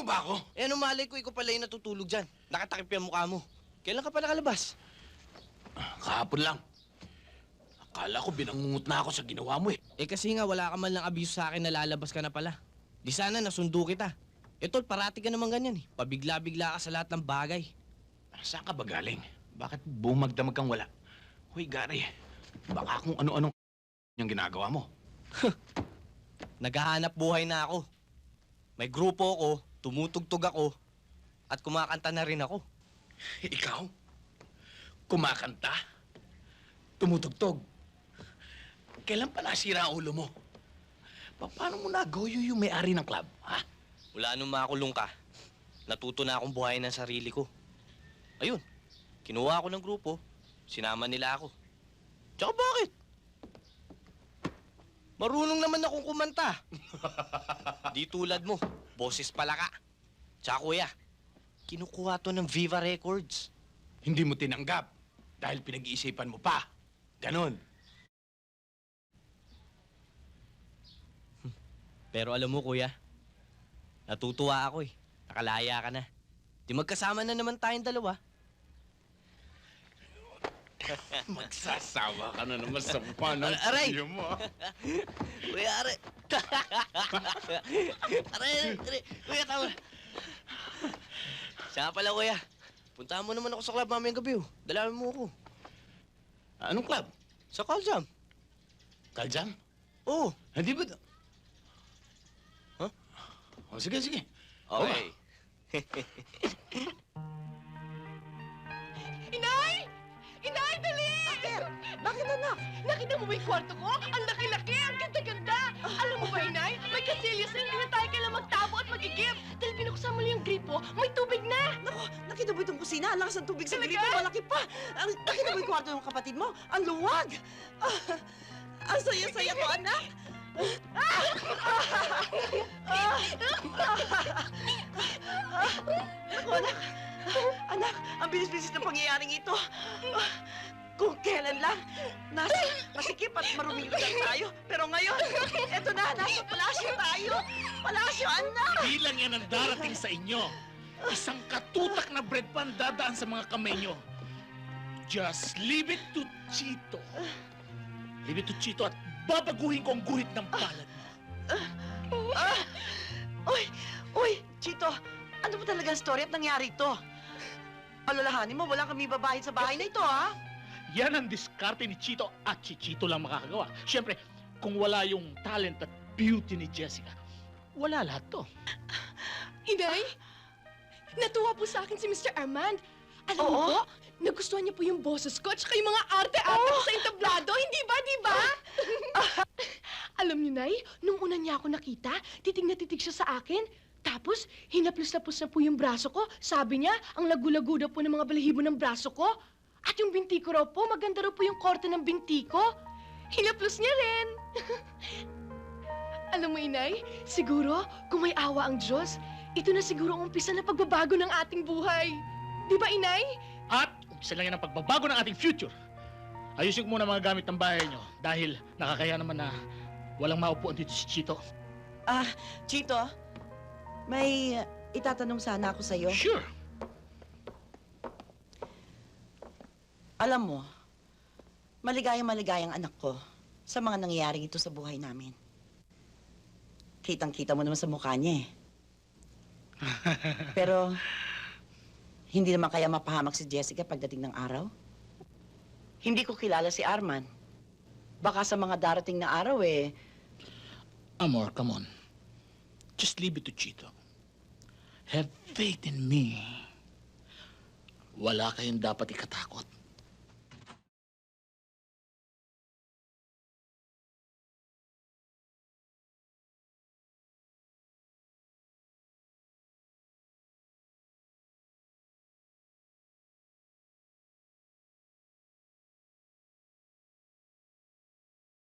mo ba ako? Eh, ano malay ko, ikaw pala yung natutulog dyan. Nakatakip yung mukha mo. Kailan ka pa nakalabas? Kahapon lang. Akala ko binangungot na ako sa ginawa mo eh. Eh, kasi nga wala ka man lang abiso sa akin na lalabas ka na pala. Di sana nasundo kita. Eh, tol, parati ka naman ganyan eh. Pabigla-bigla ka sa lahat ng bagay. Saan ka ba galing? Bakit bumagdamag kang wala? Hoy, Gary, baka kung ano-ano yung ginagawa mo. Naghahanap buhay na ako. May grupo ako, tumutugtog ako, at kumakanta na rin ako. Ikaw? Kumakanta? Tumutugtog? Kailan pa nasira ang ulo mo? Paano mo nagoyo yung may-ari ng club, ha? Wala nung makulong ka. Natuto na akong buhayin ng sarili ko. Ayun, kinuha ako ng grupo, sinama nila ako. Tsaka bakit? Marunong naman akong kumanta. Di tulad mo, boses pala ka. Tsaka kuya, kinukuha to ng Viva Records. Hindi mo tinanggap dahil pinag-iisipan mo pa. Ganon. Pero alam mo kuya, natutuwa ako eh. Nakalaya ka na. Di magkasama na naman tayong dalawa. Magsasawa ka na naman sa mukha ng Aray! kuya mo, ha? Kuya, aray! Aray! Kuya, tama. Siya pala, kuya. Puntahan mo naman ako sa club mamayang gabi, oh. Dalawin mo ako. Anong club? Sa Caljam. Kaljam? Oo. Hindi ba? Huh? Oh, sige, sige. Okay. Inay! Inay, dali! Bakit? Bakit, anak? Nakita mo ba yung kwarto ko? Ang laki-laki, ang ganda-ganda! Alam mo ba, Inay? May kasilyas na hindi na tayo kailang magtabo at mag-igib. Dahil binuksan mo lang yung gripo, may tubig na! Naku, nakita mo itong kusina? Ang lakas ng tubig sa Talaga? gripo, malaki pa! Nakita mo yung kwarto ng kapatid mo? Ang luwag! Ang saya-saya ko, anak! Naku, anak! Anak, ang bilis-bilis ng pangyayaring ito. Kung kailan lang, masikip at maruming lugar tayo. Pero ngayon, eto na, nasa palasyo tayo. Palasyo, anak! Bilang yan ang darating sa inyo. Isang katutak na bread pan dadaan sa mga kamay nyo. Just leave it to Chito. Leave it to Chito at babaguhin ko ang guhit ng palad mo. Uy, Chito, ano ba talaga ang story at nangyari ito? Alalahanin mo, wala kami babae sa bahay na ito, ha? Yan ang diskarte ni Chito at si Chito lang makakagawa. Siyempre, kung wala yung talent at beauty ni Jessica, wala lahat to. Inay, natuwa po sa akin si Mr. Armand. Alam mo Oo? po, nagustuhan niya po yung boses ko at saka yung mga arte-arte ko sa entablado. Hindi ba, di ba? Alam niyo, Nay, nung una niya ako nakita, titig na titig siya sa akin. Tapos, hinaplos-lapos na po yung braso ko. Sabi niya, ang lagu-lagu daw po ng mga balahibo ng braso ko. At yung binti ko raw po, maganda raw po yung korte ng binti ko. Hinaplos niya rin. Alam mo, Inay, siguro, kung may awa ang Diyos, ito na siguro ang umpisa na pagbabago ng ating buhay. Di ba, Inay? At umpisa lang yan ang pagbabago ng ating future. Ayusin ko muna mga gamit ng bahay nyo dahil nakakaya naman na walang maupuan dito si Chito. Chito, may itatanong sana ako sa'yo. Sure. Alam mo, maligayang anak ko sa mga nangyayaring ito sa buhay namin. Kitang-kita mo naman sa mukha niya eh. Pero, hindi naman kaya mapahamak si Jessica pagdating ng araw? Hindi ko kilala si Arman. Baka sa mga darating na araw eh, Amor, come on. Just leave it to Chito. Have faith in me. Wala kayong dapat ikatakot.